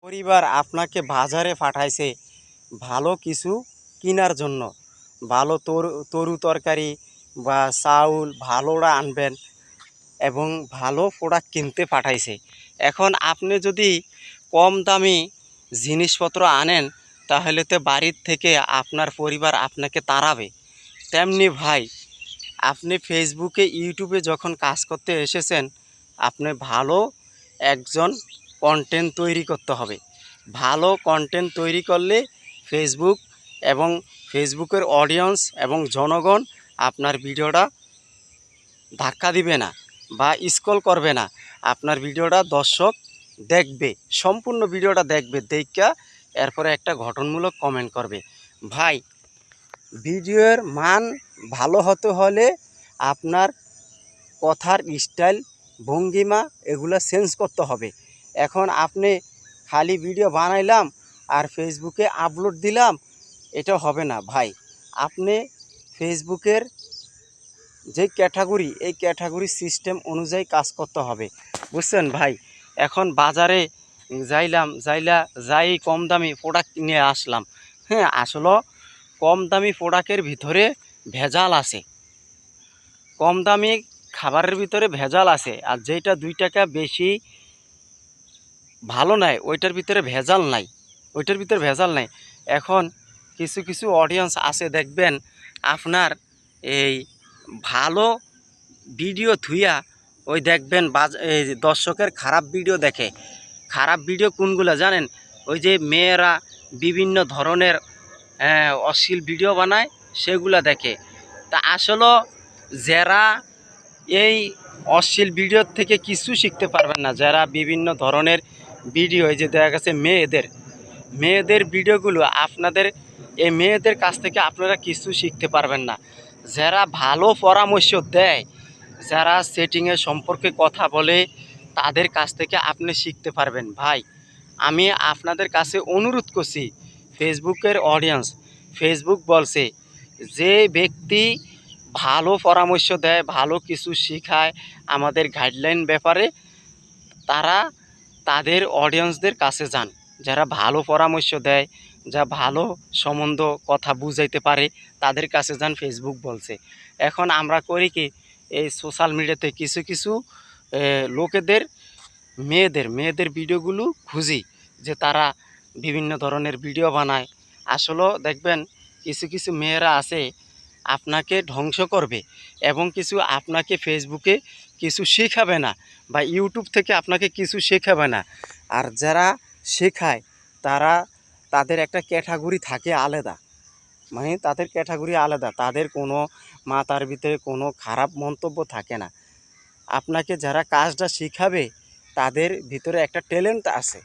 পরিবার আপনাকে বাজারে পাঠাইছে ভালো কিছু কেনার জন্য, ভালো তরু তরকারি বা চাউল ভালোটা আনবেন এবং ভালো প্রোডাক্ট কিনতে পাঠাইছে। এখন আপনি যদি কম দামি জিনিসপত্র আনেন তাহলে তো বাড়ির থেকে আপনার পরিবার আপনাকে তাড়াবে। তেমনি ভাই, আপনি ফেসবুকে ইউটিউবে যখন কাজ করতে এসেছেন, আপনি ভালো একজন কন্টেন্ট তৈরি করতে হবে। ভালো কন্টেন্ট তৈরি করলে ফেসবুক এবং ফেসবুকের অডিয়েন্স এবং জনগণ আপনার ভিডিওটা ধাক্কা দিবে না বা স্ক্রল করবে না। আপনার ভিডিওটা দর্শক দেখবে, সম্পূর্ণ ভিডিওটা দেখবে, দেখা এরপরে একটা গঠনমূলক কমেন্ট করবে। ভাই, ভিডিওর মান ভালো হতে হলে আপনার কথার স্টাইল, ভঙ্গিমা এগুলো চেঞ্জ করতে হবে। এখন আপনি খালি ভিডিও বানাইলাম আর ফেসবুকে আপলোড দিলাম, এটা হবে না ভাই। আপনি ফেসবুকের যে ক্যাটাগরি, এই ক্যাটাগরি সিস্টেম অনুযায়ী কাজ করতে হবে, বুঝছেন ভাই। এখন বাজারে যাই কম দামি প্রোডাক্ট নিয়ে আসলাম। হ্যাঁ, আসলে কম দামি প্রোডাক্টের ভিতরে ভেজাল আছে, কম দামি খাবারের ভিতরে ভেজাল আছে, আর যেটা 2 টাকা বেশি ভালো নয় ওইটার ভিতরে ভেজাল নাই, ওইটার ভিতরে ভেজাল নাই। এখন কিছু কিছু অডিয়েন্স আছে দেখবেন আপনার এই ভালো ভিডিও থুইয়া ওই দেখবেন এই দর্শকের খারাপ ভিডিও দেখে। খারাপ ভিডিও কোনগুলো জানেন? ওই যে মেয়েরা বিভিন্ন ধরনের অশ্লীল ভিডিও বানায়, সেগুলো দেখে। তা আসলে যারা এই অশ্লীল ভিডিওর থেকে কিছু শিখতে পারবেন না, যারা বিভিন্ন ধরনের ভিডিও, এই যে দেখা গেছে মেয়েদের ভিডিওগুলো, আপনাদের এই মেয়েদের কাছ থেকে আপনারা কিছু শিখতে পারবেন না। যারা ভালো পরামর্শ দেয়, যারা সেটিংয়ের সম্পর্কে কথা বলে, তাদের কাছ থেকে আপনি শিখতে পারবেন। ভাই, আমি আপনাদের কাছে অনুরোধ করছি, ফেসবুকের অডিয়েন্স, ফেসবুক বলছে যে ব্যক্তি ভালো পরামর্শ দেয়, ভালো কিছু শেখায় আমাদের গাইডলাইন ব্যাপারে, তারা তাদের অডিয়েন্সদের কাছে যান। যারা ভালো পরামর্শ দেয়, যা ভালো সম্বন্ধ কথা বুঝাইতে পারে, তাদের কাছে যান, ফেসবুক বলছে। এখন আমরা করি কি, এই সোশ্যাল মিডিয়াতে কিছু কিছু লোকেদের মেয়েদের ভিডিওগুলো খুঁজি, যে তারা বিভিন্ন ধরনের ভিডিও বানায়। আসলে দেখবেন কিছু কিছু মেয়েরা আছে আপনাকে ধ্বংস করবে এবং কিছু আপনাকে ফেসবুকে কিছু শেখাবে না বা ইউটিউব থেকে আপনাকে কিছু শেখাবে না। আর যারা শেখায় তারা, তাদের একটা ক্যাটাগরি থাকে আলাদা, মানে তাদের ক্যাটাগরি আলাদা, তাদের কোনো মাথার ভিতরে কোনো খারাপ মন্তব্য থাকে না। আপনাকে যারা কাজটা শিখাবে তাদের ভিতরে একটা ট্যালেন্ট আছে,